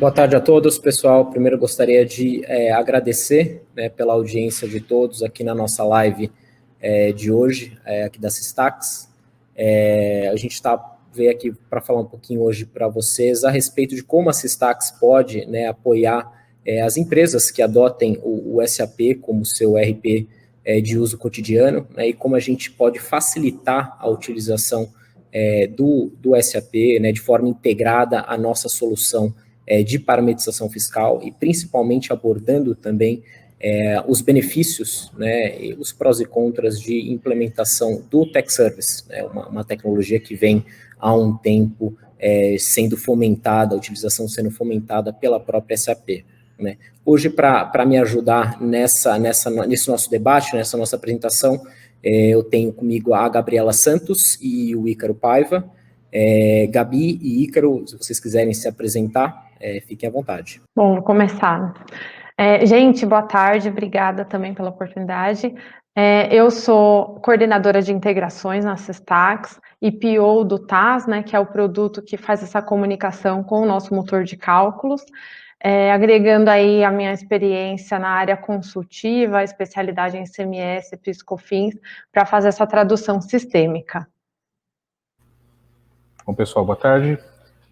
Boa tarde a todos, pessoal. Primeiro gostaria de agradecer, né, pela audiência de todos aqui na nossa live de hoje, aqui da Systax. A gente veio aqui para falar um pouquinho hoje para vocês a respeito de como a Systax pode, né, apoiar as empresas que adotem o SAP como seu ERP de uso cotidiano, né, e como a gente pode facilitar a utilização do SAP, né, de forma integrada à nossa solução de parametrização fiscal e principalmente abordando também os benefícios, né, os prós e contras de implementação do Tech Service, né, uma tecnologia que vem há um tempo sendo fomentada, a utilização sendo fomentada pela própria SAP. Né. Hoje, para me ajudar nesse nosso debate, nessa nossa apresentação, eu tenho comigo a Gabriela Santos e o Ícaro Paiva. Gabi e Ícaro, se vocês quiserem se apresentar, fiquem à vontade. Bom, vou começar. Gente, boa tarde, obrigada também pela oportunidade. Eu sou coordenadora de integrações na Systax e PO do TAS, né, que é o produto que faz essa comunicação com o nosso motor de cálculos, agregando aí a minha experiência na área consultiva, a especialidade em CMS, PIS/COFINS, para fazer essa tradução sistêmica. Bom, pessoal, boa tarde.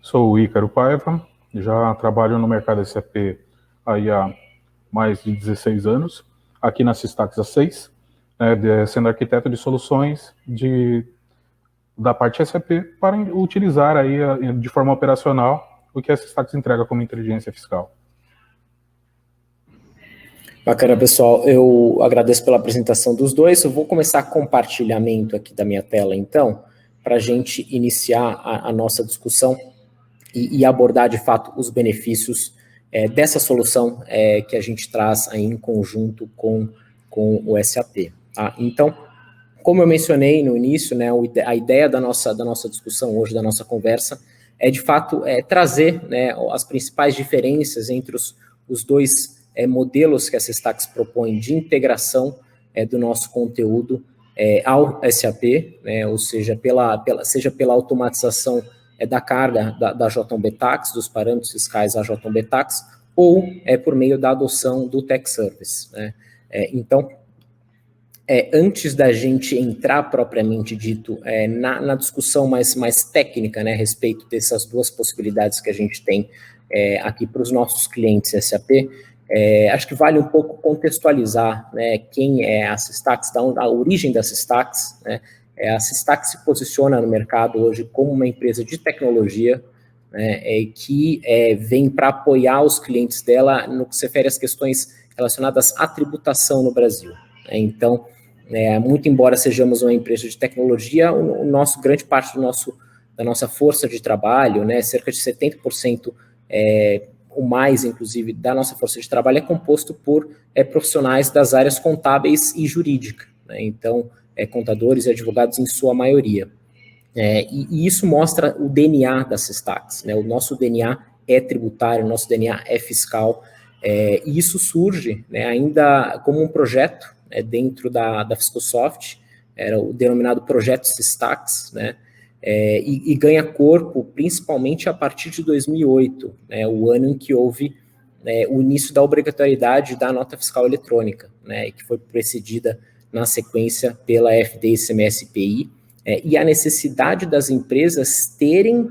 Sou o Ícaro Paiva, já trabalho no mercado SAP aí há mais de 16 anos, aqui na Systax há 6, né, sendo arquiteto de soluções da parte SAP para utilizar aí de forma operacional o que a Systax entrega como inteligência fiscal. Bacana, pessoal. Eu agradeço pela apresentação dos dois. Eu vou começar compartilhamento aqui da minha tela, então, para a gente iniciar a nossa discussão e abordar, de fato, os benefícios dessa solução que a gente traz aí em conjunto com o SAP. Tá? Então, como eu mencionei no início, né, a ideia da nossa discussão hoje, da nossa conversa, de fato, trazer, né, as principais diferenças entre os dois modelos que a Systax propõe de integração do nosso conteúdo ao SAP, né, ou seja, seja pela automatização da carga da JB Tax, dos parâmetros fiscais da JB Tax, ou por meio da adoção do Tech Service. Né. Então, antes da gente entrar propriamente dito na discussão mais técnica, né, a respeito dessas duas possibilidades que a gente tem aqui para os nossos clientes SAP, acho que vale um pouco contextualizar, né, quem é a Systax, a origem da Systax, né. A Systax se posiciona no mercado hoje como uma empresa de tecnologia, né, que vem para apoiar os clientes dela no que se refere às questões relacionadas à tributação no Brasil. Né. Então, muito embora sejamos uma empresa de tecnologia, grande parte da nossa força de trabalho, né, cerca de 70%, ou mais, inclusive, da nossa força de trabalho é composto por profissionais das áreas contábeis e jurídica, né, então, contadores e advogados em sua maioria. E isso mostra o DNA da Systax, né, o nosso DNA é tributário, o nosso DNA é fiscal, e isso surge, né, ainda como um projeto dentro da Fiscosoft, era o denominado Projeto Systax, né, e ganha corpo principalmente a partir de 2008, né, o ano em que houve o início da obrigatoriedade da nota fiscal eletrônica, né, que foi precedida na sequência pela FD-ICMS-PI, e a necessidade das empresas terem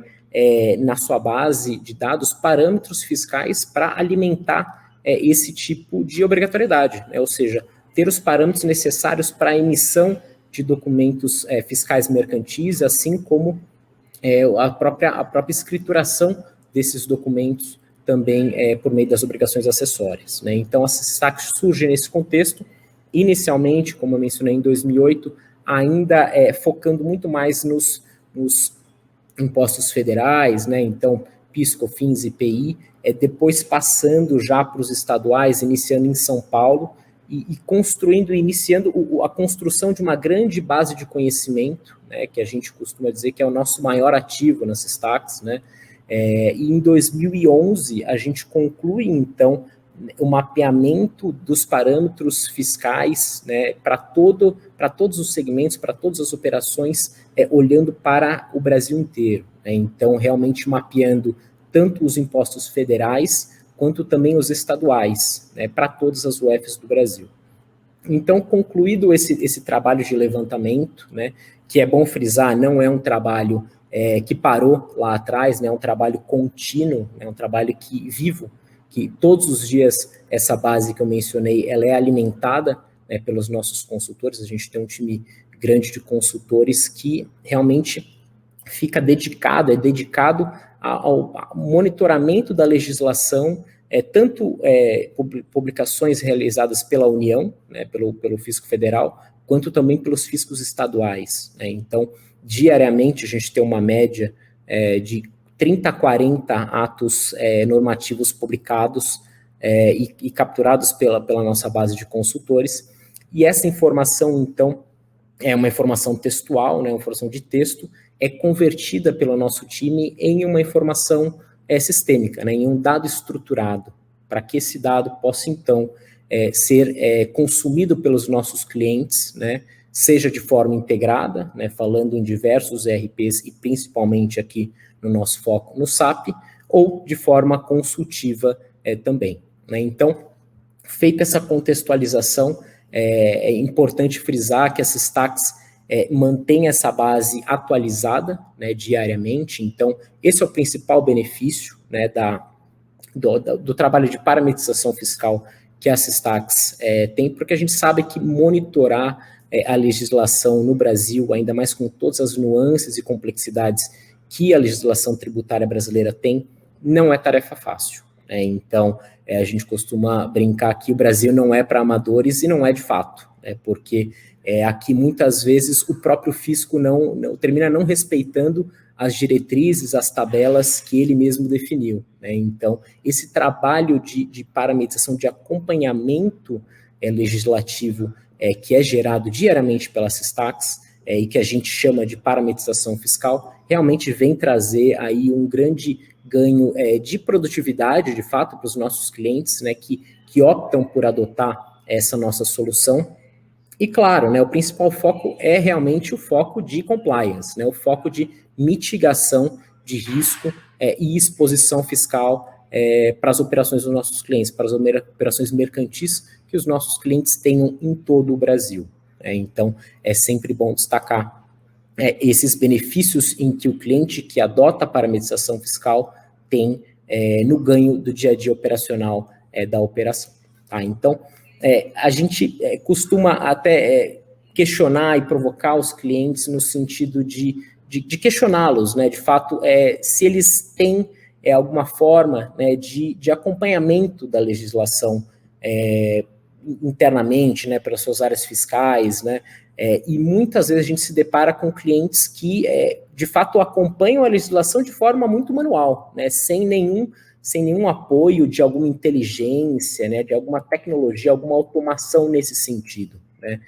na sua base de dados parâmetros fiscais para alimentar esse tipo de obrigatoriedade, né, ou seja, ter os parâmetros necessários para a emissão de documentos fiscais mercantis, assim como a própria escrituração desses documentos também por meio das obrigações acessórias. Né? Então, a Systax surge nesse contexto, inicialmente, como eu mencionei, em 2008, ainda focando muito mais nos impostos federais, né? Então, PIS, COFINS e IPI, depois passando já para os estaduais, iniciando em São Paulo, e iniciando a construção de uma grande base de conhecimento, né, que a gente costuma dizer que é o nosso maior ativo na Systax, né, e em 2011 a gente conclui, então, o mapeamento dos parâmetros fiscais, né, para todos os segmentos, para todas as operações, olhando para o Brasil inteiro, né, então realmente mapeando tanto os impostos federais quanto também os estaduais, né, para todas as UFs do Brasil. Então, concluído esse trabalho de levantamento, né, que é bom frisar, não é um trabalho que parou lá atrás, né, é um trabalho contínuo, é um trabalho vivo, que todos os dias essa base que eu mencionei, ela é alimentada, né, pelos nossos consultores. A gente tem um time grande de consultores que realmente fica dedicado ao monitoramento da legislação, tanto publicações realizadas pela União, né, pelo Fisco Federal, quanto também pelos fiscos estaduais, né. Então, diariamente, a gente tem uma média de 30 a 40 atos normativos publicados e capturados pela nossa base de consultores, e essa informação, então, é uma informação textual, né, uma informação de texto, é convertida pelo nosso time em uma informação sistêmica, né, em um dado estruturado, para que esse dado possa, então, ser consumido pelos nossos clientes, né, seja de forma integrada, né, falando em diversos ERPs e principalmente aqui no nosso foco no SAP, ou de forma consultiva também, né. Então, feita essa contextualização, é importante frisar que a Systax mantém essa base atualizada, né, diariamente. Então, esse é o principal benefício, né, do trabalho de parametrização fiscal que a Systax tem, porque a gente sabe que monitorar a legislação no Brasil, ainda mais com todas as nuances e complexidades que a legislação tributária brasileira tem, não é tarefa fácil, né? Então, a gente costuma brincar que o Brasil não é para amadores, e não é de fato, né? Porque aqui muitas vezes o próprio fisco termina não respeitando as diretrizes, as tabelas que ele mesmo definiu, né? Então, esse trabalho de parametrização, de acompanhamento legislativo que é gerado diariamente pela Systax, e que a gente chama de parametrização fiscal, realmente vem trazer aí um grande ganho de produtividade, de fato, para os nossos clientes, né, que optam por adotar essa nossa solução. E claro, né, o principal foco é realmente o foco de compliance, né, o foco de mitigação de risco e exposição fiscal para as operações dos nossos clientes, para as operações mercantis que os nossos clientes tenham em todo o Brasil. Então, é sempre bom destacar esses benefícios em que o cliente que adota a parametrização fiscal tem no ganho do dia a dia operacional da operação. Tá? Então, a gente costuma até questionar e provocar os clientes no sentido de questioná-los, né, de fato, se eles têm alguma forma, né, de acompanhamento da legislação internamente, né, pelas suas áreas fiscais, né, e muitas vezes a gente se depara com clientes que, de fato, acompanham a legislação de forma muito manual, né, sem nenhum apoio de alguma inteligência, né, de alguma tecnologia, alguma automação nesse sentido, né,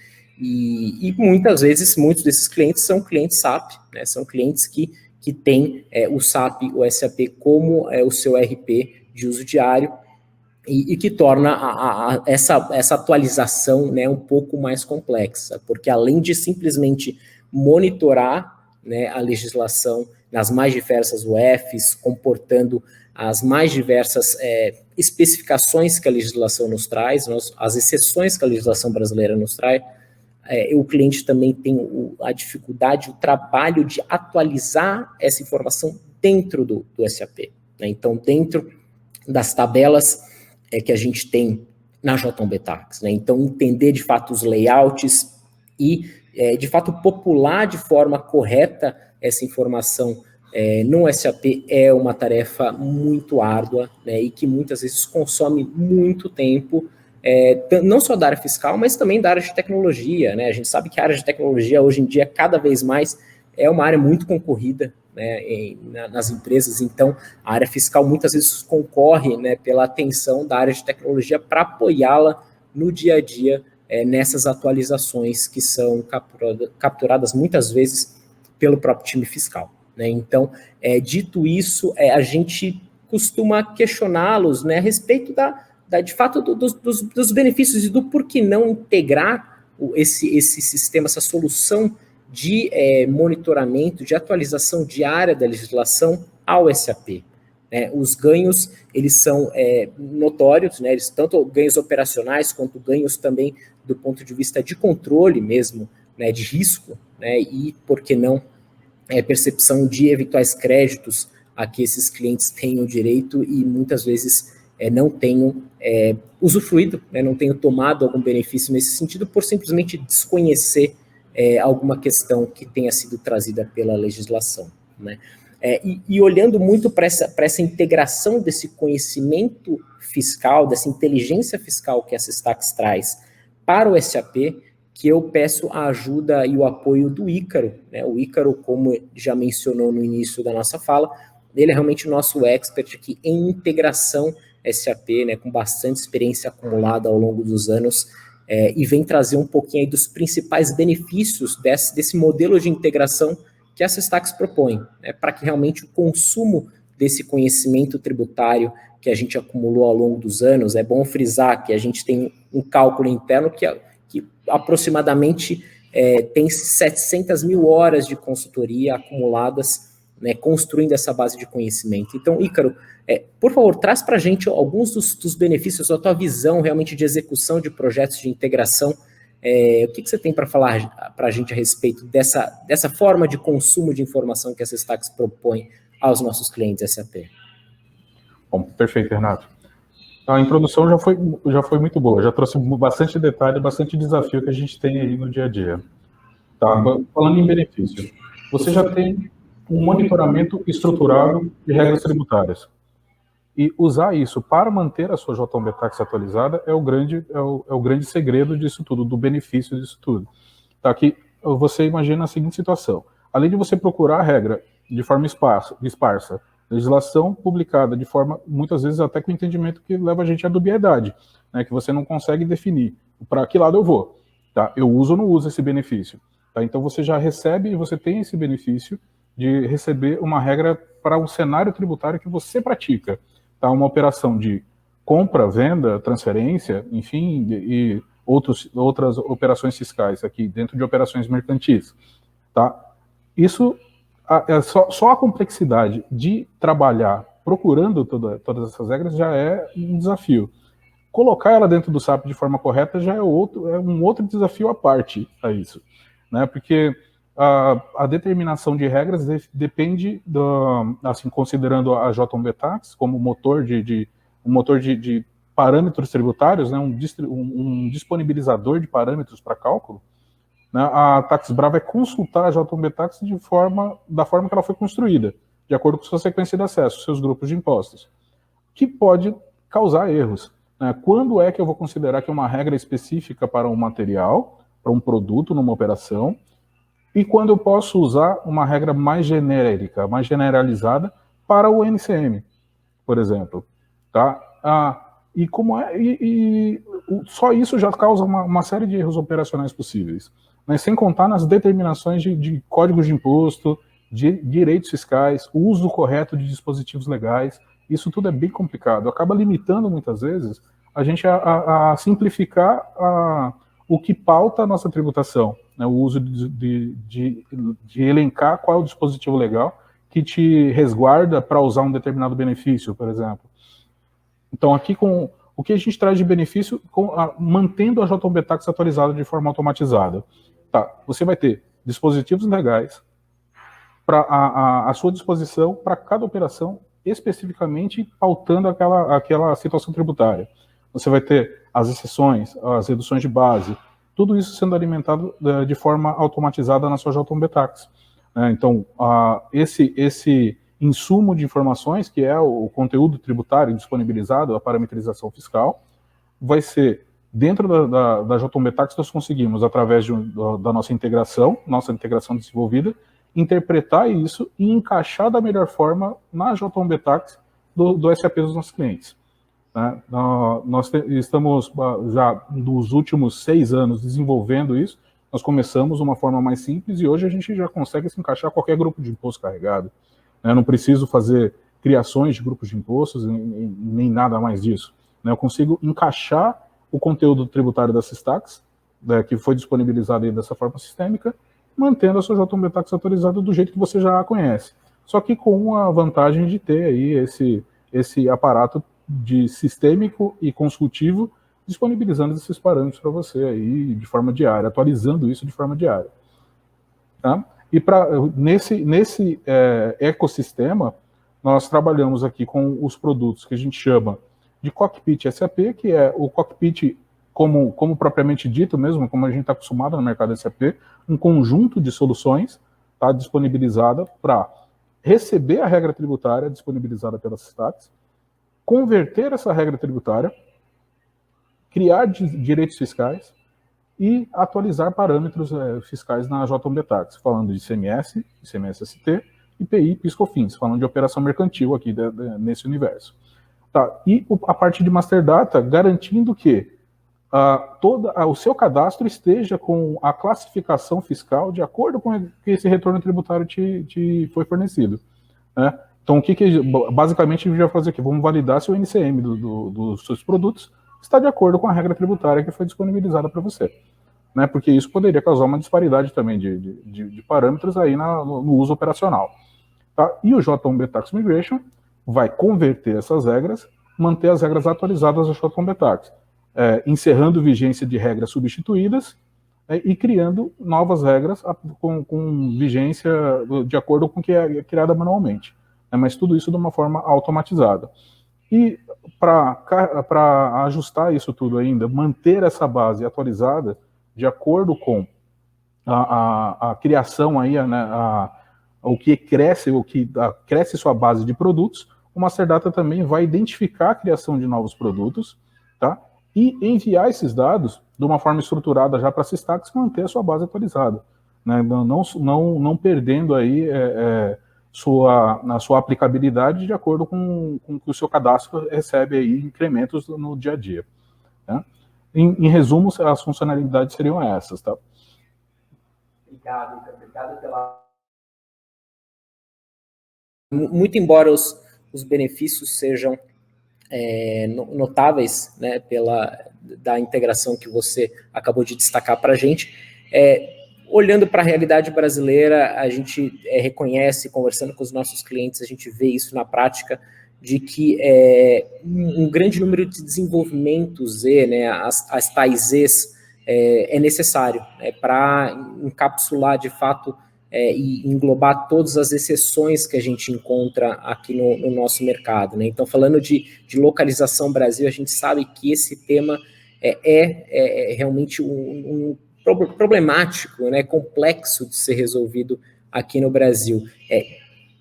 e muitas vezes, muitos desses clientes são clientes SAP, né, são clientes que têm o SAP, o SAP como o seu ERP de uso diário, e que torna essa atualização, né, um pouco mais complexa, porque além de simplesmente monitorar, né, a legislação nas mais diversas UFs, comportando as mais diversas especificações que a legislação nos traz, as exceções que a legislação brasileira nos traz, o cliente também tem a dificuldade, o trabalho de atualizar essa informação dentro do SAP, né? Então, dentro das tabelas que a gente tem na JB Tax, né? Então, entender de fato os layouts e, de fato, popular de forma correta essa informação no SAP é uma tarefa muito árdua, né? E que muitas vezes consome muito tempo, não só da área fiscal, mas também da área de tecnologia, né? A gente sabe que a área de tecnologia, hoje em dia, cada vez mais, é uma área muito concorrida, né, nas empresas. Então, a área fiscal muitas vezes concorre, né, pela atenção da área de tecnologia para apoiá-la no dia a dia nessas atualizações que são capturadas muitas vezes pelo próprio time fiscal, né? Então, dito isso, a gente costuma questioná-los, né, a respeito de fato dos benefícios e do porquê não integrar esse sistema, essa solução de monitoramento, de atualização diária da legislação ao SAP. né? Os ganhos, eles são notórios, né? Eles, tanto ganhos operacionais, quanto ganhos também do ponto de vista de controle mesmo, né, de risco, né, e, por que não, percepção de eventuais créditos a que esses clientes tenham direito e muitas vezes não tenham usufruído, né, não tenham tomado algum benefício nesse sentido por simplesmente desconhecer alguma questão que tenha sido trazida pela legislação, né. E olhando muito para essa integração desse conhecimento fiscal, dessa inteligência fiscal que a Systax traz para o SAP, que eu peço a ajuda e o apoio do Ícaro, né? O Ícaro, como já mencionou no início da nossa fala, ele é realmente o nosso expert aqui em integração SAP, né, com bastante experiência acumulada ao longo dos anos, e vem trazer um pouquinho aí dos principais benefícios desse modelo de integração que a Systax propõe, né, para que realmente o consumo desse conhecimento tributário que a gente acumulou ao longo dos anos, é bom frisar que a gente tem um cálculo interno que aproximadamente tem 700 mil horas de consultoria acumuladas, né, construindo essa base de conhecimento. Então, Ícaro, por favor, traz para a gente alguns dos benefícios, a tua visão realmente de execução de projetos de integração. O que você tem para falar para a gente a respeito dessa forma de consumo de informação que a Systax propõe aos nossos clientes SAP? Bom, perfeito, Renato. A introdução já foi muito boa, já trouxe bastante detalhe, bastante desafio que a gente tem aí no dia a dia. Tá? Falando em benefício, você já tem um monitoramento estruturado de regras tributárias. E usar isso para manter a sua JB Tax atualizada é o grande segredo disso tudo, do benefício disso tudo. Tá? Que você imagina a seguinte situação: além de você procurar a regra de forma esparsa, legislação publicada de forma, muitas vezes até com entendimento que leva a gente à dubiedade, né, que você não consegue definir para que lado eu vou. Tá? Eu uso ou não uso esse benefício? Tá? Então você já recebe e você tem esse benefício de receber uma regra para um cenário tributário que você pratica. Tá? Uma operação de compra, venda, transferência, enfim, e outras operações fiscais aqui dentro de operações mercantis. Tá? Isso, só a complexidade de trabalhar procurando todas essas regras já é um desafio. Colocar ela dentro do SAP de forma correta já é um outro desafio à parte a isso, né? Porque a determinação de regras depende, assim, considerando a JB Tax como motor de parâmetros tributários, né? um disponibilizador de parâmetros para cálculo, né? A TaxBra vai consultar a JB Tax da forma que ela foi construída, de acordo com sua sequência de acesso, seus grupos de impostos, que pode causar erros. Né? Quando é que eu vou considerar que é uma regra específica para um material, para um produto, numa operação, e quando eu posso usar uma regra mais genérica, mais generalizada para o NCM, por exemplo. Tá? Só isso já causa uma série de erros operacionais possíveis. Mas sem contar nas determinações de códigos de imposto, de direitos fiscais, o uso correto de dispositivos legais. Isso tudo é bem complicado. Acaba limitando, muitas vezes, a gente a simplificar o que pauta a nossa tributação, né? O uso de elencar qual é o dispositivo legal que te resguarda para usar um determinado benefício, por exemplo. Então, aqui, com o que a gente traz de benefício, mantendo a JB Tax atualizada de forma automatizada. Tá, você vai ter dispositivos legais à sua disposição para cada operação, especificamente pautando aquela situação tributária. Você vai ter as exceções, as reduções de base, tudo isso sendo alimentado de forma automatizada na sua JB Tax. Então, esse insumo de informações, que é o conteúdo tributário disponibilizado, a parametrização fiscal, vai ser dentro da JB Tax. Nós conseguimos, através da nossa integração desenvolvida, interpretar isso e encaixar da melhor forma na JB Tax do SAP dos nossos clientes. Né? Nós estamos já nos últimos 6 anos desenvolvendo isso. Nós começamos de uma forma mais simples e hoje a gente já consegue se encaixar qualquer grupo de imposto carregado. Né? Não preciso fazer criações de grupos de impostos nem nada mais disso. Né? Eu consigo encaixar o conteúdo tributário da Systax, né, que foi disponibilizado aí dessa forma sistêmica, mantendo a sua JB Tax atualizada do jeito que você já a conhece. só que com a vantagem de ter aí esse aparato de sistêmico e consultivo disponibilizando esses parâmetros para você aí de forma diária, atualizando isso de forma diária. Tá? E nesse ecossistema, nós trabalhamos aqui com os produtos que a gente chama de cockpit SAP, que é o cockpit como propriamente dito mesmo, como a gente está acostumado no mercado SAP, um conjunto de soluções tá, disponibilizada para receber a regra tributária disponibilizada pela Systax, converter essa regra tributária, criar direitos fiscais e atualizar parâmetros fiscais na JB Tax, falando de ICMS, ICMS-ST, IPI e PIS/COFINS, falando de operação mercantil aqui nesse universo. Tá, e a parte de Master Data garantindo que o seu cadastro esteja com a classificação fiscal de acordo com que esse retorno tributário te foi fornecido. Né? Então, o que basicamente a gente vai fazer aqui? Vamos validar se o NCM dos seus produtos está de acordo com a regra tributária que foi disponibilizada para você. Né? Porque isso poderia causar uma disparidade também de parâmetros aí no uso operacional. Tá? E o J1B Tax Migration vai converter essas regras, manter as regras atualizadas da J1B Tax, encerrando vigência de regras substituídas e criando novas regras com vigência de acordo com o que é criada manualmente. Mas tudo isso de uma forma automatizada. E para ajustar isso tudo ainda, manter essa base atualizada de acordo com a criação aí, o que cresce sua base de produtos, o Master Data também vai identificar a criação de novos produtos, tá? E enviar esses dados de uma forma estruturada já para a Systax manter a sua base atualizada, né? Não perdendo aí na sua aplicabilidade de acordo com que o seu cadastro recebe aí incrementos no dia a dia. Né? Em resumo, as funcionalidades seriam essas, tá? Obrigado, Ika. Obrigado pela... Muito embora os benefícios sejam notáveis, né, da integração que você acabou de destacar para a gente, olhando para a realidade brasileira, a gente reconhece, conversando com os nossos clientes, a gente vê isso na prática, de que um grande número de desenvolvimentos né, as tais Zs, é necessário para encapsular de fato e englobar todas as exceções que a gente encontra aqui no nosso mercado. Né? Então, falando de localização Brasil, a gente sabe que esse tema é realmente problemático, né? Complexo de ser resolvido aqui no Brasil.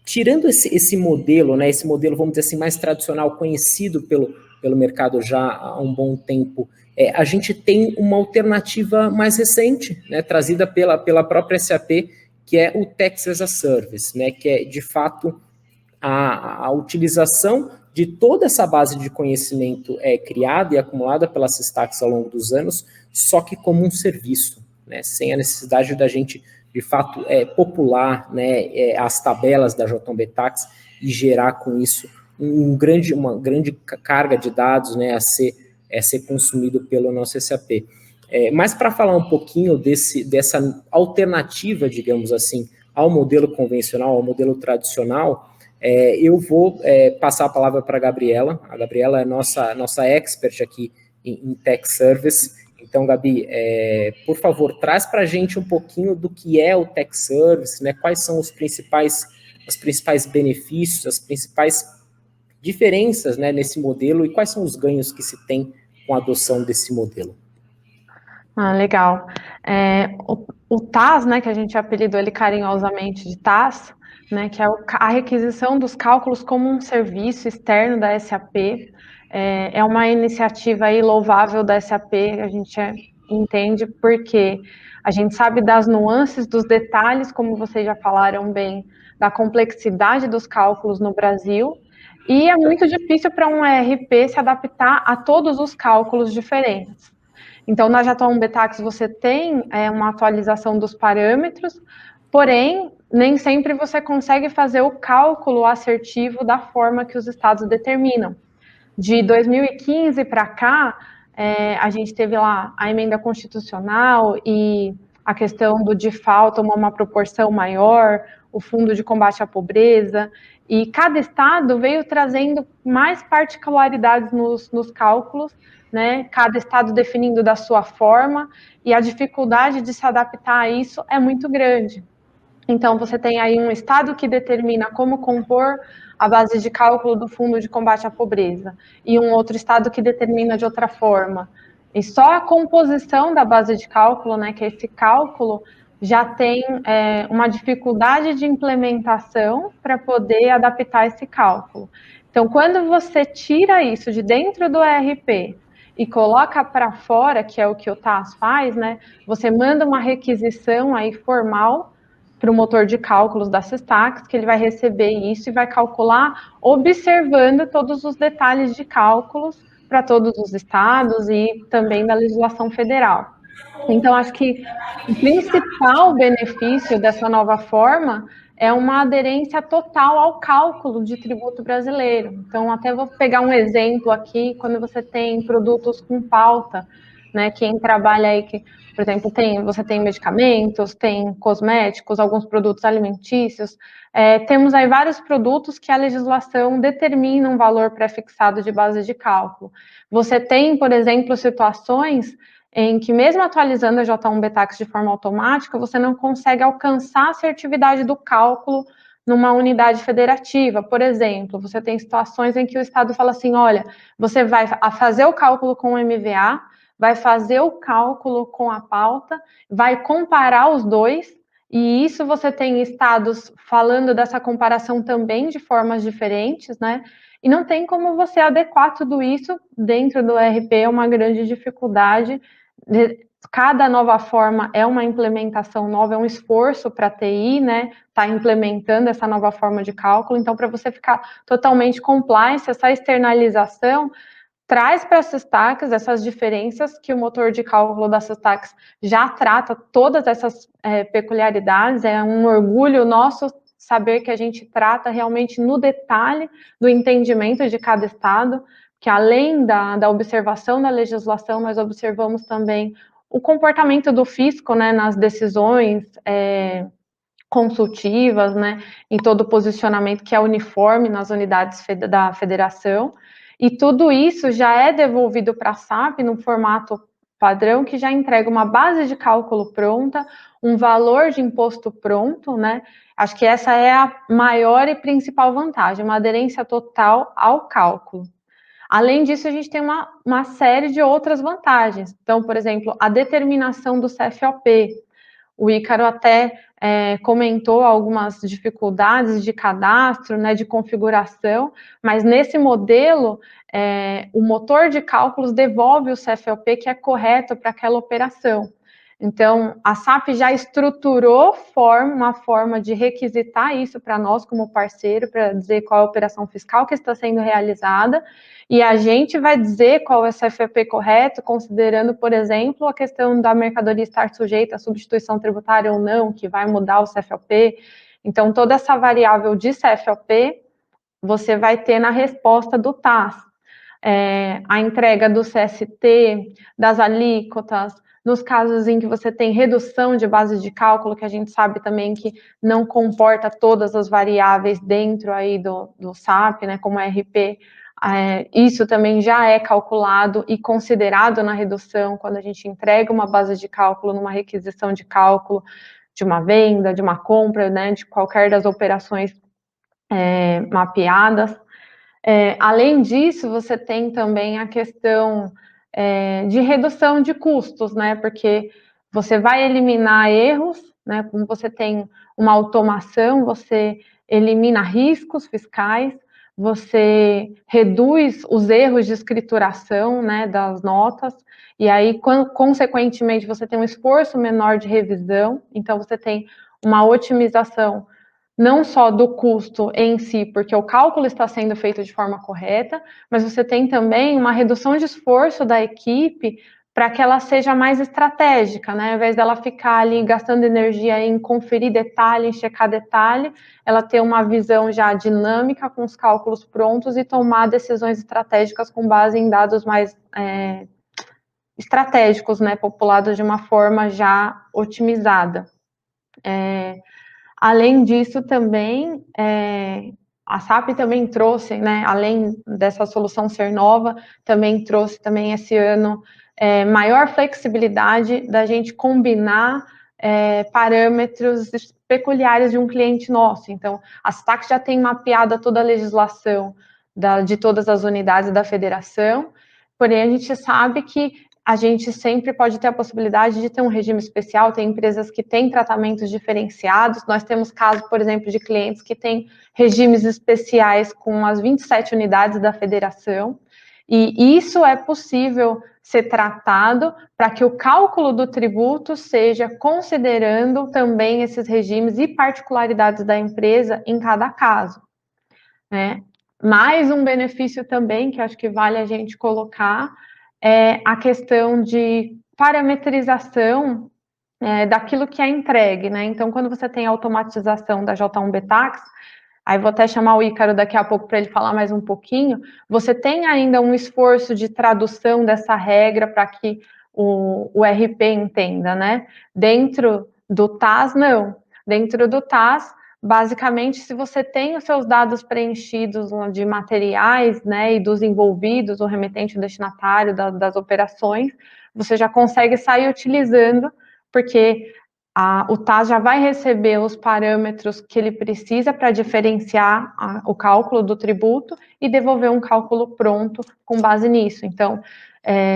Tirando esse modelo, né? Esse modelo, vamos dizer assim, mais tradicional, conhecido pelo mercado já há um bom tempo, a gente tem uma alternativa mais recente, né? Trazida pela própria SAP, que é o Tax as a Service, né, que é, de fato, a utilização de toda essa base de conhecimento criada e acumulada pela Systax ao longo dos anos, só que como um serviço, né, sem a necessidade da gente, de fato, popular, né, as tabelas da JB Tax e gerar com isso uma grande carga de dados, né, a ser consumido pelo nosso SAP. Mas para falar um pouquinho dessa alternativa, digamos assim, ao modelo convencional, ao modelo tradicional, eu vou passar a palavra para a Gabriela. A Gabriela é nossa expert aqui em Tax Service. Então, Gabi, por favor, traz para a gente um pouquinho do que é o Tax Service, né? Quais são os principais benefícios, as principais diferenças, né, nesse modelo e quais são os ganhos que se tem com a adoção desse modelo. Legal. O TAS, né, que a gente apelidou ele carinhosamente de TAS, né, que é a requisição dos cálculos como um serviço externo da SAP, é uma iniciativa aí louvável da SAP, a gente entende porque a gente sabe das nuances, dos detalhes, como vocês já falaram bem, da complexidade dos cálculos no Brasil, e é muito difícil para um ERP se adaptar a todos os cálculos diferentes. Então, na J1B Tax você tem uma atualização dos parâmetros, porém, nem sempre você consegue fazer o cálculo assertivo da forma que os estados determinam. De 2015 para cá, a gente teve lá a emenda constitucional e a questão do DIFAL tomou uma proporção maior, o Fundo de Combate à Pobreza, e cada estado veio trazendo mais particularidades nos cálculos, né? Cada estado definindo da sua forma, e a dificuldade de se adaptar a isso é muito grande. Então, você tem aí um estado que determina como compor a base de cálculo do Fundo de Combate à Pobreza, e um outro estado que determina de outra forma. E só a composição da base de cálculo, né, que é esse cálculo, já tem uma dificuldade de implementação para poder adaptar esse cálculo. Então, quando você tira isso de dentro do ERP e coloca para fora, que é o que o TAS faz, né, você manda uma requisição aí formal para o motor de cálculos da Systax, que ele vai receber isso e vai calcular observando todos os detalhes de cálculos para todos os estados e também da legislação federal. Então, acho que o principal benefício dessa nova forma é uma aderência total ao cálculo de tributo brasileiro. Então, até vou pegar um exemplo aqui, quando você tem produtos com pauta, né, quem trabalha aí, por exemplo, você tem medicamentos, tem cosméticos, alguns produtos alimentícios, temos aí vários produtos que a legislação determina um valor pré-fixado de base de cálculo. Você tem, por exemplo, situações em que mesmo atualizando a J1 Btax de forma automática, você não consegue alcançar a assertividade do cálculo numa unidade federativa. Por exemplo, você tem situações em que o Estado fala assim, olha, você vai fazer o cálculo com o MVA, vai fazer o cálculo com a pauta, vai comparar os dois, e isso você tem estados falando dessa comparação também de formas diferentes, né? E não tem como você adequar tudo isso dentro do ERP, é uma grande dificuldade. Cada nova forma é uma implementação nova, é um esforço para a TI, né? Tá implementando essa nova forma de cálculo. Então, para você ficar totalmente compliance, essa externalização traz para a Systax essas diferenças que o motor de cálculo da Systax já trata, todas essas peculiaridades. É um orgulho nosso saber que a gente trata realmente no detalhe do entendimento de cada estado, que além da observação da legislação, nós observamos também o comportamento do fisco, né, nas decisões consultivas, né, em todo o posicionamento que é uniforme nas unidades da federação, e tudo isso já é devolvido para a SAP no formato padrão, que já entrega uma base de cálculo pronta, um valor de imposto pronto, né? Acho que essa é a maior e principal vantagem, uma aderência total ao cálculo. Além disso, a gente tem uma série de outras vantagens. Então, por exemplo, a determinação do CFOP. O Ícaro até comentou algumas dificuldades de cadastro, né, de configuração, mas nesse modelo, o motor de cálculos devolve o CFOP que é correto para aquela operação. Então, a SAP já estruturou uma forma de requisitar isso para nós como parceiro, para dizer qual é a operação fiscal que está sendo realizada, e a gente vai dizer qual é o CFOP correto, considerando, por exemplo, a questão da mercadoria estar sujeita à substituição tributária ou não, que vai mudar o CFOP. Então, toda essa variável de CFOP, você vai ter na resposta do TAS. A entrega do CST, das alíquotas, nos casos em que você tem redução de base de cálculo, que a gente sabe também que não comporta todas as variáveis dentro aí do SAP, né, como RP, isso também já é calculado e considerado na redução quando a gente entrega uma base de cálculo numa requisição de cálculo de uma venda, de uma compra, né, de qualquer das operações mapeadas. Além disso, você tem também a questão de redução de custos, né? Porque você vai eliminar erros, né? Como você tem uma automação, você elimina riscos fiscais, você reduz os erros de escrituração, né, das notas, e aí, consequentemente, você tem um esforço menor de revisão, então você tem uma otimização não só do custo em si, porque o cálculo está sendo feito de forma correta, mas você tem também uma redução de esforço da equipe para que ela seja mais estratégica, né? Ao invés dela ficar ali gastando energia em conferir detalhe, em checar detalhe, ela ter uma visão já dinâmica, com os cálculos prontos e tomar decisões estratégicas com base em dados mais estratégicos, né, populados de uma forma já otimizada. Além disso, também, a SAP também trouxe, né, além dessa solução ser nova, também trouxe também esse ano maior flexibilidade da gente combinar parâmetros peculiares de um cliente nosso. Então, a STAC já tem mapeado toda a legislação de todas as unidades da federação, porém a gente sabe que a gente sempre pode ter a possibilidade de ter um regime especial, tem empresas que têm tratamentos diferenciados, nós temos casos, por exemplo, de clientes que têm regimes especiais com as 27 unidades da federação, e isso é possível ser tratado para que o cálculo do tributo seja considerando também esses regimes e particularidades da empresa em cada caso, né? Mais um benefício também, que acho que vale a gente colocar, é a questão de parametrização daquilo que é entregue, né? Então, quando você tem a automatização da J1B Tax, aí vou até chamar o Ícaro daqui a pouco para ele falar mais um pouquinho, você tem ainda um esforço de tradução dessa regra para que o RP entenda, né? Dentro do TAS, não. Dentro do TAS, basicamente, se você tem os seus dados preenchidos de materiais, né, e dos envolvidos, o remetente, o destinatário das operações, você já consegue sair utilizando, porque o TAS já vai receber os parâmetros que ele precisa para diferenciar o cálculo do tributo e devolver um cálculo pronto com base nisso. Então,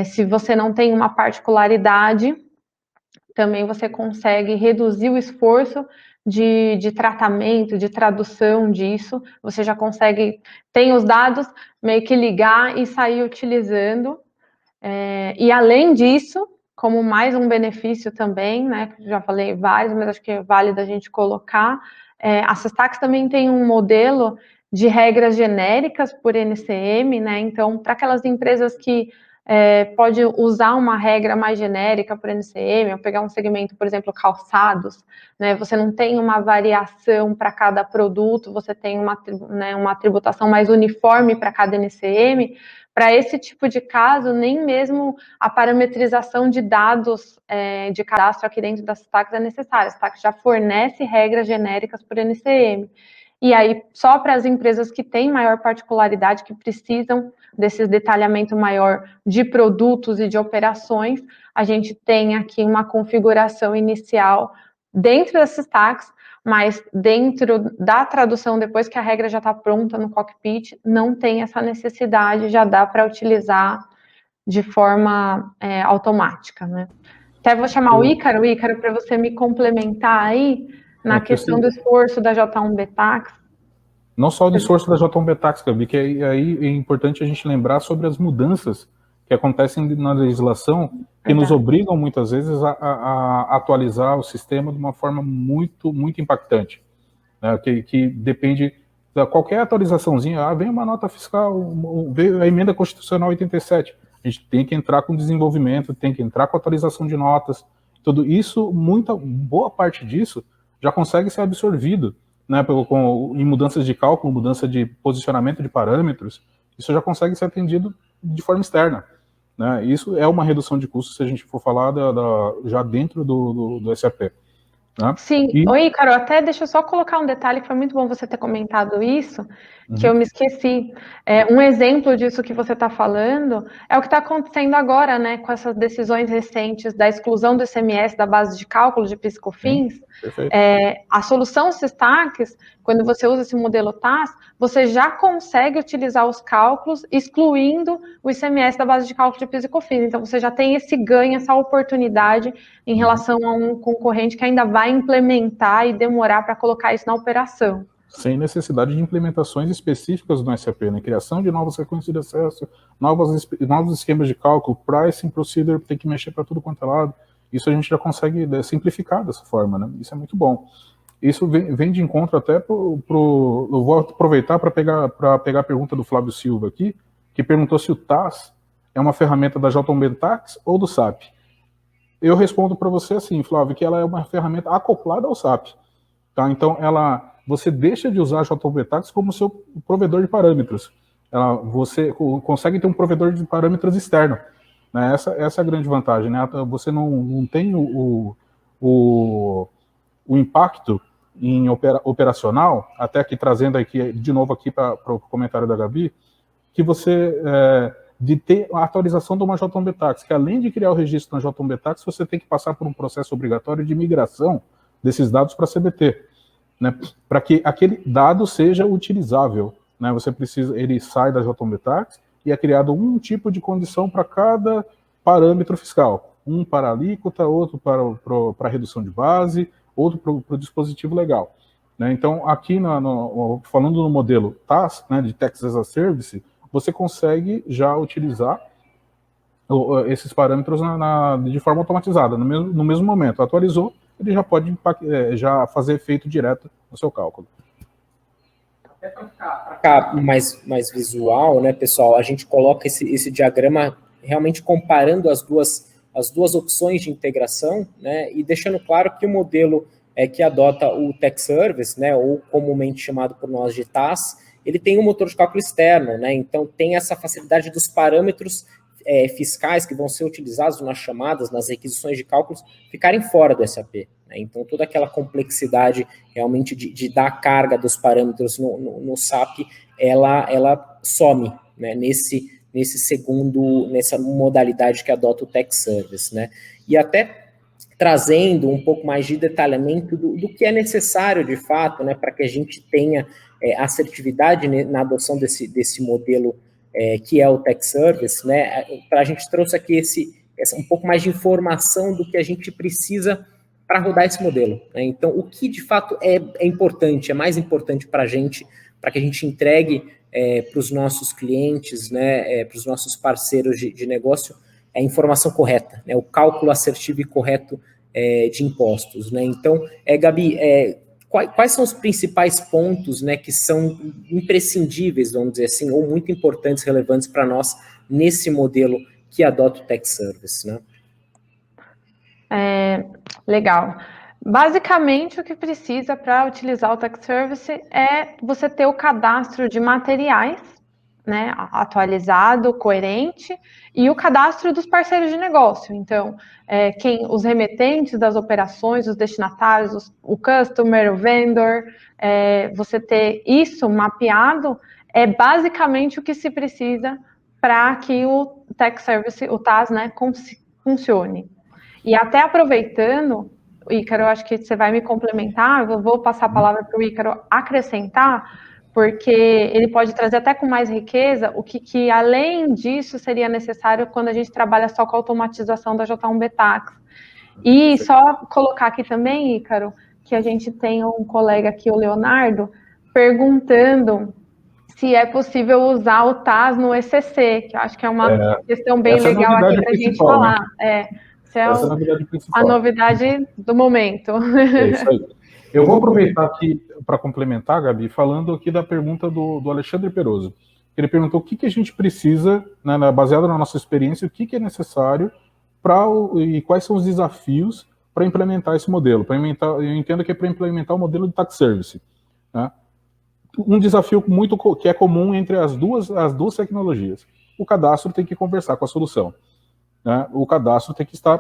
se você não tem uma particularidade, também você consegue reduzir o esforço de tratamento, de tradução disso, você já consegue, tem os dados, meio que ligar e sair utilizando. E além disso, como mais um benefício também, né, já falei vários, mas acho que é válido a gente colocar, a SESTAX também tem um modelo de regras genéricas por NCM, né, então, para aquelas empresas que pode usar uma regra mais genérica por NCM, ou pegar um segmento, por exemplo, calçados, né, você não tem uma variação para cada produto, você tem uma tributação mais uniforme para cada NCM. Para esse tipo de caso, nem mesmo a parametrização de dados de cadastro aqui dentro da SESTAX é necessária. A SESTAX já fornece regras genéricas por NCM. E aí, só para as empresas que têm maior particularidade, que precisam desse detalhamento maior de produtos e de operações, a gente tem aqui uma configuração inicial dentro da SESTAX, mas dentro da tradução, depois que a regra já está pronta no cockpit, não tem essa necessidade, já dá para utilizar de forma automática, né? Até vou chamar o Ícaro, para você me complementar aí na questão do esforço da J1B Tax. Não só do esforço da J1B Tax, Gabi, que aí é importante a gente lembrar sobre as mudanças que acontecem na legislação, que nos obrigam muitas vezes a atualizar o sistema de uma forma muito, muito impactante, né? Que depende da qualquer atualizaçãozinha, vem uma nota fiscal, veio a emenda constitucional 87, a gente tem que entrar com desenvolvimento, tem que entrar com atualização de notas, tudo isso, boa parte disso já consegue ser absorvido, né, em mudanças de cálculo, mudança de posicionamento de parâmetros, isso já consegue ser atendido de forma externa, né? Isso é uma redução de custos se a gente for falar já dentro do SAP. Né? Sim, oi, Carol, até deixa eu só colocar um detalhe que foi muito bom você ter comentado isso, que eu me esqueci. Um exemplo disso que você está falando é o que está acontecendo agora, né, com essas decisões recentes da exclusão do ICMS da base de cálculo de PIS e COFINS. A solução SESTAX, quando você usa esse modelo TAS, você já consegue utilizar os cálculos excluindo o ICMS da base de cálculo de PIS e COFINS. Então, você já tem esse ganho, essa oportunidade em relação a um concorrente que ainda vai implementar e demorar para colocar isso na operação. Sem necessidade de implementações específicas no SAP, né? Criação de novas sequências de acesso, novos esquemas de cálculo, pricing procedure, tem que mexer para tudo quanto é lado. Isso a gente já consegue simplificar dessa forma, né? Isso é muito bom. Isso vem de encontro até eu vou aproveitar para pegar a pergunta do Flávio Silva aqui, que perguntou se o TAS é uma ferramenta da J1B Tax ou do SAP. Eu respondo para você assim, Flávio, que ela é uma ferramenta acoplada ao SAP. Tá? Então, você deixa de usar a J1B Tax como seu provedor de parâmetros. Você consegue ter um provedor de parâmetros externo. né? Essa é a grande vantagem, né? Você não tem o impacto em operacional, até aqui trazendo aqui, de novo aqui para o comentário da Gabi, que você, de ter a atualização de uma JB Tax, que além de criar o registro na JB Tax, você tem que passar por um processo obrigatório de migração desses dados para a CBT, né? Para que aquele dado seja utilizável, né? Ele sai da JB Tax e é criado um tipo de condição para cada parâmetro fiscal, um para a alíquota, outro para a redução de base, outro para o dispositivo legal, né? Então, aqui, falando no modelo TAS, né, de Tax as a Service, você consegue já utilizar esses parâmetros de forma automatizada, no mesmo momento. Atualizou, ele já pode já fazer efeito direto no seu cálculo. Até para ficar mais visual, né, pessoal, a gente coloca esse diagrama realmente comparando as duas opções de integração, né, e deixando claro que o modelo que adota o Tax Service, né, ou comumente chamado por nós de TAS, ele tem um motor de cálculo externo, né, então tem essa facilidade dos parâmetros fiscais que vão ser utilizados nas chamadas, nas requisições de cálculos, ficarem fora do SAP. Né? Então, toda aquela complexidade realmente de dar carga dos parâmetros no SAP, ela some, né? Nessa modalidade que adota o Tax Service. Né? E até trazendo um pouco mais de detalhamento do que é necessário, de fato, né, para que a gente tenha assertividade na adoção desse modelo que é o Tax Service, né? A gente trouxe aqui um pouco mais de informação do que a gente precisa para rodar esse modelo. Né? Então, o que de fato é importante, é mais importante para que a gente entregue para os nossos clientes, né, para os nossos parceiros de negócio, a informação correta, né, o cálculo assertivo e correto de impostos. Né? Então, Gabi, quais são os principais pontos, né, que são imprescindíveis, vamos dizer assim, ou muito importantes, relevantes para nós nesse modelo que adota o Tax Service? Né? Legal. Basicamente, o que precisa para utilizar o Tax Service é você ter o cadastro de materiais, né, atualizado, coerente, e o cadastro dos parceiros de negócio. Então, os remetentes das operações, os destinatários, o customer, o vendor, você ter isso mapeado é basicamente o que se precisa para que o Tax Service, o TAS, né, funcione. E até aproveitando, Ícaro, acho que você vai me complementar, eu vou passar a palavra para o Ícaro acrescentar, porque ele pode trazer até com mais riqueza o que além disso seria necessário quando a gente trabalha só com a automatização da J1B Tax. E só colocar aqui também, Ícaro, que a gente tem um colega aqui, o Leonardo, perguntando se é possível usar o TAS no ECC, que eu acho que é uma questão bem legal aqui para a gente falar. Né? Essa é a novidade principal. A novidade do momento. É isso aí. Eu vou aproveitar aqui para complementar, Gabi, falando aqui da pergunta do Alexandre Peroso. Ele perguntou o que a gente precisa, né, baseado na nossa experiência, o que é necessário e quais são os desafios para implementar esse modelo. Eu entendo que é para implementar o modelo de Tax Service. Né? Um desafio que é comum entre as duas tecnologias. O cadastro tem que conversar com a solução. Né? O cadastro tem que estar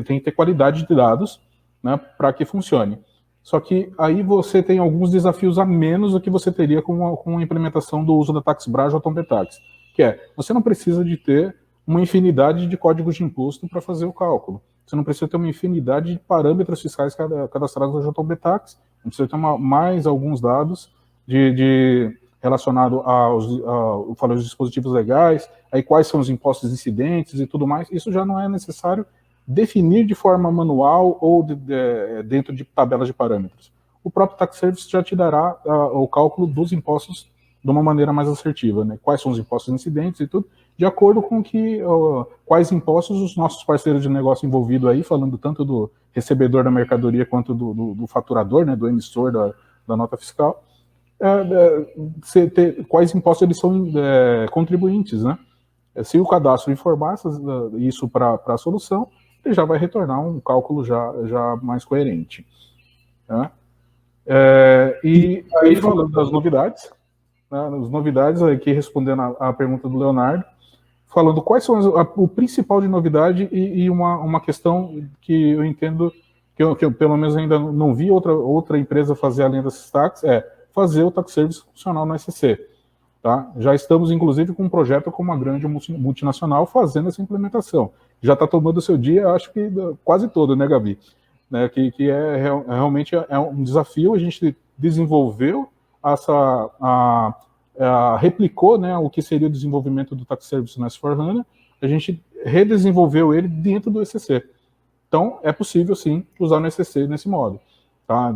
tem que ter qualidade de dados, né, para que funcione. Só que aí você tem alguns desafios a menos do que você teria com a implementação do uso da TaxBra JB Tax, que você não precisa de ter uma infinidade de códigos de imposto para fazer o cálculo. Você não precisa ter uma infinidade de parâmetros fiscais cadastrados na JB Tax, não precisa ter mais alguns dados relacionado aos dispositivos legais, aí quais são os impostos incidentes e tudo mais. Isso já não é necessário definir de forma manual ou dentro de tabelas de parâmetros. O próprio Tax Service já te dará o cálculo dos impostos de uma maneira mais assertiva, né? Quais são os impostos incidentes e tudo, de acordo com quais impostos os nossos parceiros de negócio envolvidos aí, falando tanto do recebedor da mercadoria quanto do faturador, né, do emissor da nota fiscal, quais impostos eles são contribuintes, né? Se o cadastro informar isso para a solução, ele já vai retornar um cálculo já mais coerente. Né? E aí, falando das novidades, né, as novidades aqui, respondendo a pergunta do Leonardo, falando quais são o principal de novidade e uma questão que eu entendo, que eu pelo menos ainda não vi outra empresa fazer além das Stax, é fazer o tax service funcional no SCC. Tá? Já estamos, inclusive, com um projeto com uma grande multinacional fazendo essa implementação. Já está tomando o seu dia, acho que quase todo, né, Gabi? Né, que realmente é um desafio. A gente desenvolveu replicou, né, o que seria o desenvolvimento do tax service no S4HANA, a gente redesenvolveu ele dentro do ECC. Então, é possível, sim, usar no ECC nesse modo, tá?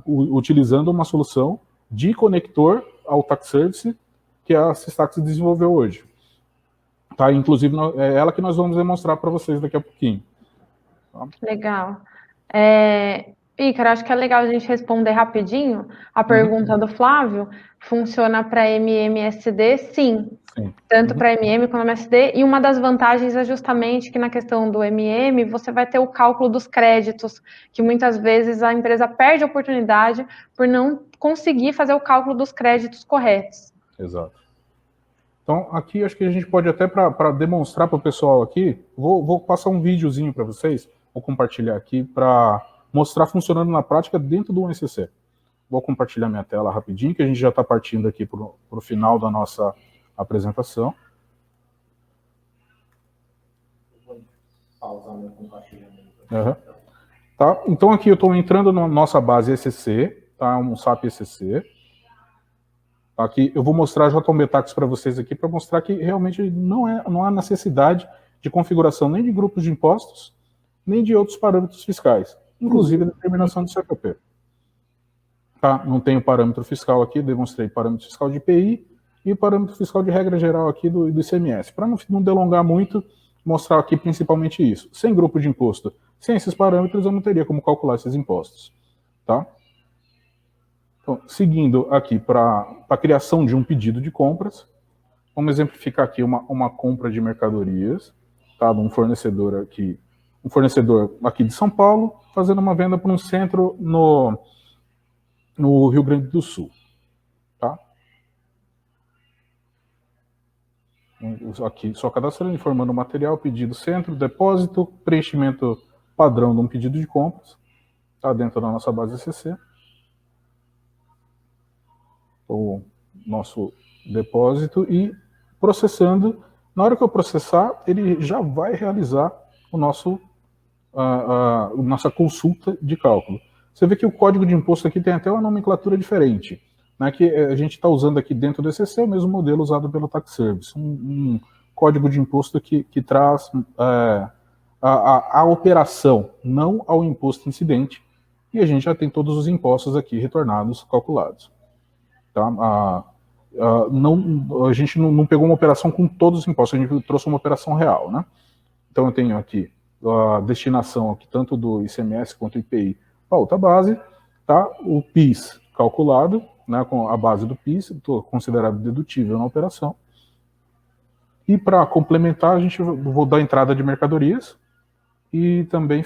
Utilizando uma solução de conector ao tax service que a Systax desenvolveu hoje. Tá? Inclusive, é ela que nós vamos demonstrar para vocês daqui a pouquinho. Tá? Legal. Ícaro, acho que é legal a gente responder rapidinho a pergunta do Flávio. Funciona para MMSD? Sim. Tanto para MM quanto MSD, e uma das vantagens é justamente que na questão do MM, você vai ter o cálculo dos créditos, que muitas vezes a empresa perde a oportunidade por não conseguir fazer o cálculo dos créditos corretos. Exato. Então, aqui acho que a gente pode até, para demonstrar para o pessoal aqui, vou passar um videozinho para vocês, vou compartilhar aqui para mostrar funcionando na prática dentro do ECC. Vou compartilhar minha tela rapidinho, que a gente já está partindo aqui para o final da nossa apresentação. Vou pausar meu compartilhamento. Tá? Então aqui eu estou entrando na nossa base ECC, tá? Um SAP ECC. Aqui eu vou mostrar JMetax para vocês aqui, para mostrar que realmente não há necessidade de configuração nem de grupos de impostos, nem de outros parâmetros fiscais, inclusive a determinação do CPP. Tá? Não tenho parâmetro fiscal aqui, demonstrei parâmetro fiscal de IPI e parâmetro fiscal de regra geral aqui do ICMS. Para não delongar muito, mostrar aqui principalmente isso. Sem grupo de imposto, sem esses parâmetros, eu não teria como calcular esses impostos. Tá? Então, seguindo aqui para a criação de um pedido de compras, vamos exemplificar aqui uma compra de mercadorias, tá, de um fornecedor aqui de São Paulo, fazendo uma venda para um centro no Rio Grande do Sul. Tá? Aqui, só cadastrando, informando o material, pedido centro, depósito, preenchimento padrão de um pedido de compras, tá, dentro da nossa base ECC. O nosso depósito e processando. Na hora que eu processar, ele já vai realizar nossa consulta de cálculo. Você vê que o código de imposto aqui tem até uma nomenclatura diferente, né, que a gente está usando aqui dentro do ECC, o mesmo modelo usado pelo Tax Service, um código de imposto que traz a operação, não ao imposto incidente, e a gente já tem todos os impostos aqui retornados, calculados. Tá? A gente não pegou uma operação com todos os impostos, a gente trouxe uma operação real. Né? Então eu tenho aqui a destinação aqui, tanto do ICMS quanto do IPI, para outra base, tá? O PIS calculado, né, com a base do PIS, considerado dedutível na operação. E para complementar, vou dar entrada de mercadorias e também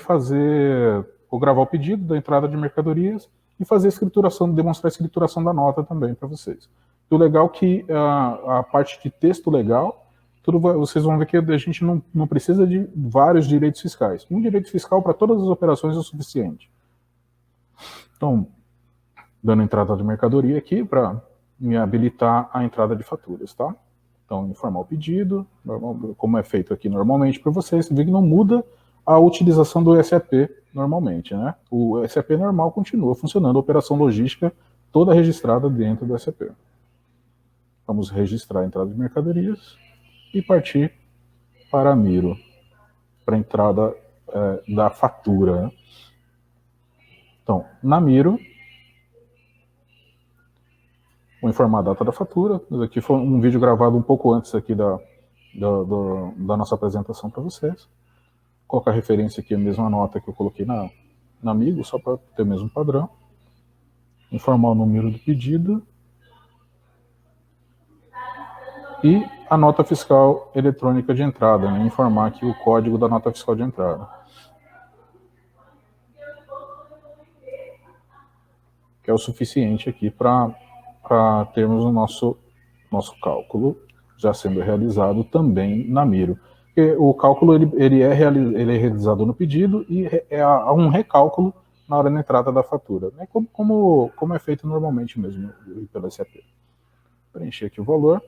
vou gravar o pedido da entrada de mercadorias e fazer a escrituração, demonstrar a escrituração da nota também para vocês. E o legal é que a parte de texto legal, vocês vão ver que a gente não precisa de vários direitos fiscais. Um direito fiscal para todas as operações é o suficiente. Então, dando entrada de mercadoria aqui para me habilitar a entrada de faturas, tá? Então, informar o pedido, como é feito aqui normalmente para vocês, você vê que não muda a utilização do SAP normalmente, né? O SAP normal continua funcionando, a operação logística toda registrada dentro do SAP. Vamos registrar a entrada de mercadorias e partir para a Miro, para a entrada da fatura. Né? Então, na Miro, vou informar a data da fatura. Aqui foi um vídeo gravado um pouco antes aqui da nossa apresentação para vocês. Vou colocar a referência aqui, a mesma nota que eu coloquei na Amigo, só para ter o mesmo padrão. Informar o número do pedido. E a nota fiscal eletrônica de entrada, né? Informar aqui o código da nota fiscal de entrada. Que é o suficiente aqui para termos o nosso cálculo já sendo realizado também na Miro. Porque o cálculo ele é realizado no pedido e há um recálculo na hora da entrada da fatura, né? Como é feito normalmente mesmo pela SAP. Preencher aqui o valor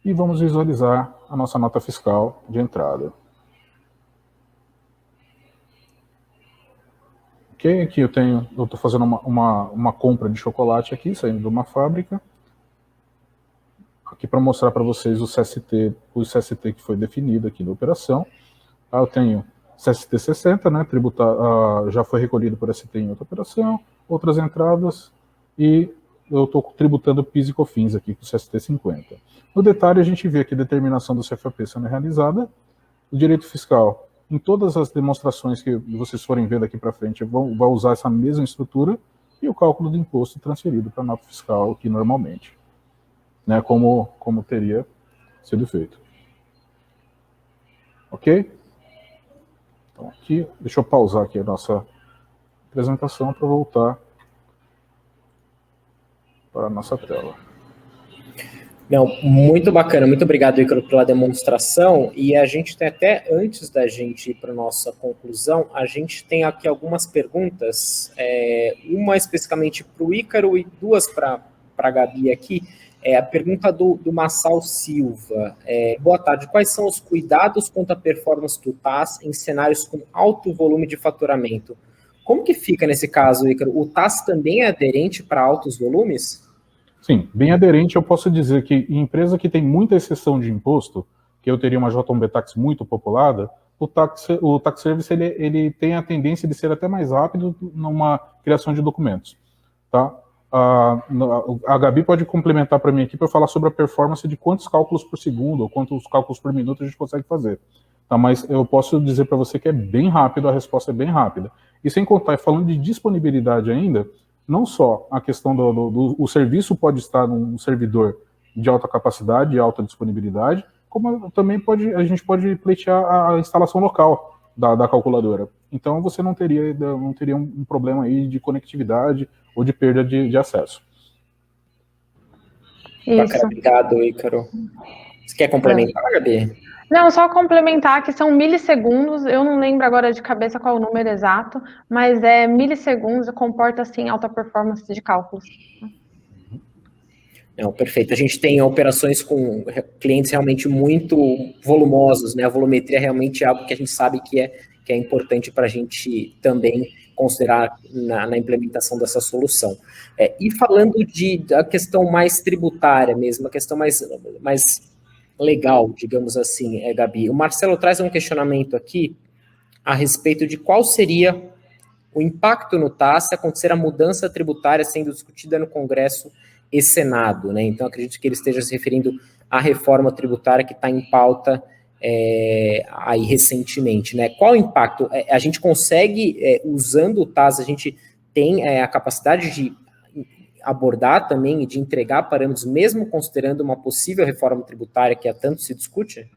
e vamos visualizar a nossa nota fiscal de entrada. Ok, aqui eu estou fazendo uma compra de chocolate aqui, saindo de uma fábrica. Aqui para mostrar para vocês o CST que foi definido aqui na operação. Eu tenho CST 60, né, já foi recolhido por ST em outra operação, outras entradas, e eu estou tributando PIS e COFINS aqui com o CST 50. No detalhe, a gente vê aqui a determinação do CFAP sendo realizada, o direito fiscal, em todas as demonstrações que vocês forem ver daqui para frente, vai usar essa mesma estrutura, e o cálculo do imposto transferido para a nota fiscal aqui normalmente, né, como teria sido feito. Ok? Então aqui, deixa eu pausar aqui a nossa apresentação para voltar para a nossa tela. Não, muito bacana, muito obrigado, Ícaro, pela demonstração. E a gente tem até, antes da gente ir para a nossa conclusão, a gente tem aqui algumas perguntas, uma especificamente para o Ícaro e duas para a Gabi aqui. A pergunta do Massal Silva. Boa tarde, quais são os cuidados quanto à performance do TAS em cenários com alto volume de faturamento? Como que fica nesse caso, Ícaro? O TAS também é aderente para altos volumes? Sim, bem aderente. Eu posso dizer que em empresa que tem muita exceção de imposto, que eu teria uma JB Tax muito populada, o tax service ele tem a tendência de ser até mais rápido numa criação de documentos, tá? A Gabi pode complementar para mim aqui para falar sobre a performance de quantos cálculos por segundo ou quantos cálculos por minuto a gente consegue fazer, tá? Mas eu posso dizer para você que é bem rápido, a resposta é bem rápida. E sem contar, falando de disponibilidade ainda, não só a questão do serviço pode estar num servidor de alta capacidade, de alta disponibilidade, como também a gente pode pleitear a instalação local da calculadora. Então você não teria um problema aí de conectividade ou de perda de acesso. Bacana, obrigado, Ícaro. Você quer complementar, Gabi? Não, só complementar que são milissegundos, eu não lembro agora de cabeça qual é o número exato, mas milissegundos, comporta, assim, alta performance de cálculos. Não, perfeito. A gente tem operações com clientes realmente muito volumosos, né? A volumetria realmente é algo que a gente sabe que é importante para a gente também considerar na implementação dessa solução. E falando da questão mais tributária mesmo, a questão mais legal, digamos assim, Gabi, o Marcelo traz um questionamento aqui a respeito de qual seria o impacto no TAS se acontecer a mudança tributária sendo discutida no Congresso e Senado, né? Então, acredito que ele esteja se referindo à reforma tributária que está em pauta aí recentemente, né? Qual o impacto? A gente consegue, usando o TAS, a gente tem a capacidade de abordar também e de entregar parâmetros, mesmo considerando uma possível reforma tributária que há tanto se discute?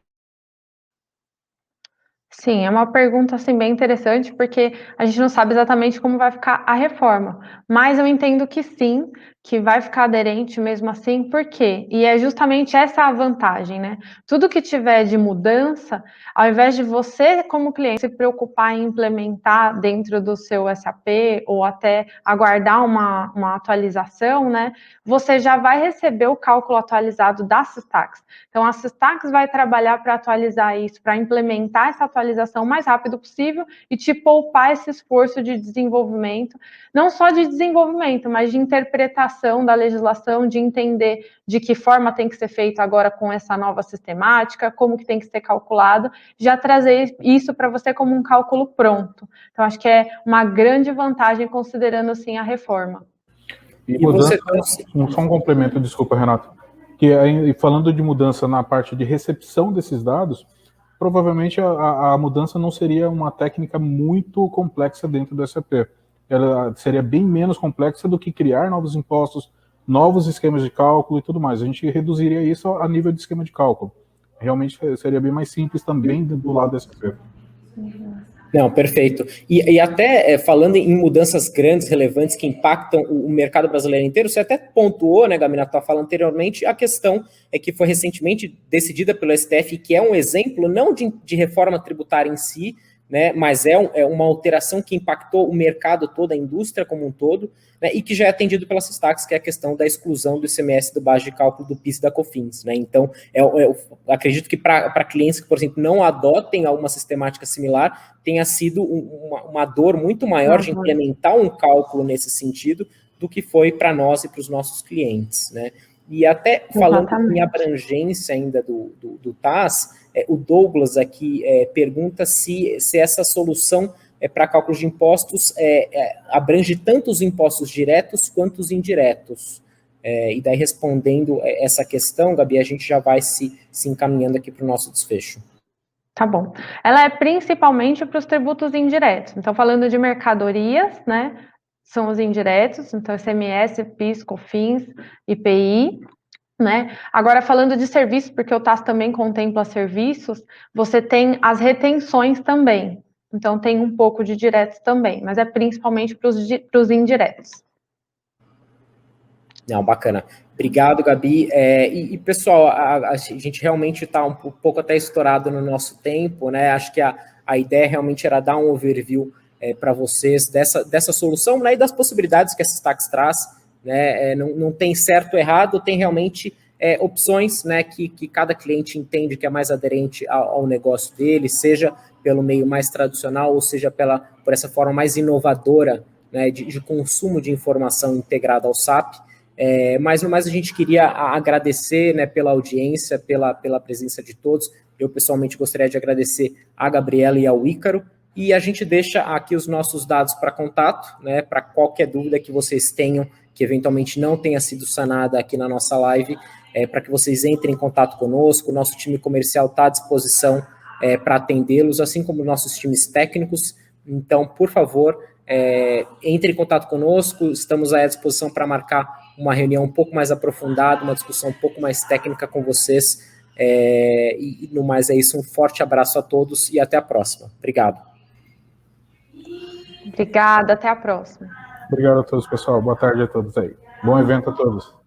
Sim, é uma pergunta assim, bem interessante, porque a gente não sabe exatamente como vai ficar a reforma, mas eu entendo que sim, que vai ficar aderente mesmo assim, por quê? E é justamente essa a vantagem, né? Tudo que tiver de mudança, ao invés de você, como cliente, se preocupar em implementar dentro do seu SAP ou até aguardar uma atualização, né? Você já vai receber o cálculo atualizado da Systax. Então, a Systax vai trabalhar para atualizar isso, para implementar essa atualização o mais rápido possível e te poupar esse esforço de desenvolvimento, não só de desenvolvimento, mas de interpretação da legislação, de entender de que forma tem que ser feito agora com essa nova sistemática, como que tem que ser calculado, já trazer isso para você como um cálculo pronto. Então, acho que é uma grande vantagem considerando, assim, a reforma. E mudança, só um complemento, desculpa, Renato, que aí, falando de mudança na parte de recepção desses dados, provavelmente a mudança não seria uma técnica muito complexa dentro do SAP. Ela seria bem menos complexa do que criar novos impostos, novos esquemas de cálculo e tudo mais. A gente reduziria isso a nível de esquema de cálculo. Realmente seria bem mais simples também do lado do SAP. Não, perfeito. E até falando em mudanças grandes, relevantes, que impactam o mercado brasileiro inteiro, você até pontuou, né, Gabi, na tua fala anteriormente, a questão que foi recentemente decidida pelo STF, que é um exemplo não de reforma tributária em si, né, mas é uma alteração que impactou o mercado todo, a indústria como um todo, né, e que já é atendido pela Systax, que é a questão da exclusão do ICMS do base de cálculo do PIS e da COFINS. Né? Então, acredito que para clientes que, por exemplo, não adotem alguma sistemática similar, tenha sido uma dor muito maior de implementar um cálculo nesse sentido do que foi para nós e para os nossos clientes. Né? E até falando em abrangência ainda do TAS, o Douglas aqui pergunta se essa solução para cálculos de impostos abrange tanto os impostos diretos quanto os indiretos. E daí, respondendo essa questão, Gabi, a gente já vai se encaminhando aqui para o nosso desfecho. Tá bom. Ela é principalmente para os tributos indiretos. Então, falando de mercadorias, né, são os indiretos, então ICMS, PIS, COFINS, IPI, né? Agora, falando de serviços, porque o TAS também contempla serviços, você tem as retenções também. Então, tem um pouco de diretos também, mas é principalmente para os indiretos. Não, bacana. Obrigado, Gabi. Pessoal, a gente realmente está um pouco até estourado no nosso tempo, né? Acho que a ideia realmente era dar um overview para vocês dessa solução, né? E das possibilidades que a Systax traz. Né? Não tem certo ou errado, tem realmente opções, né, que cada cliente entende que é mais aderente ao negócio dele, seja pelo meio mais tradicional, ou seja por essa forma mais inovadora, né, de consumo de informação integrada ao SAP. Mas no mais a gente queria agradecer, né, pela audiência, pela presença de todos. Eu pessoalmente gostaria de agradecer a Gabriela e ao Ícaro, e a gente deixa aqui os nossos dados para contato, né, para qualquer dúvida que vocês tenham, que eventualmente não tenha sido sanada aqui na nossa live, para que vocês entrem em contato conosco. O nosso time comercial está à disposição para atendê-los, assim como nossos times técnicos. Então, por favor, entre em contato conosco, estamos à disposição para marcar uma reunião um pouco mais aprofundada, uma discussão um pouco mais técnica com vocês. E no mais é isso, um forte abraço a todos e até a próxima. Obrigado. Obrigada, até a próxima. Obrigado a todos, pessoal. Boa tarde a todos aí. Bom evento a todos.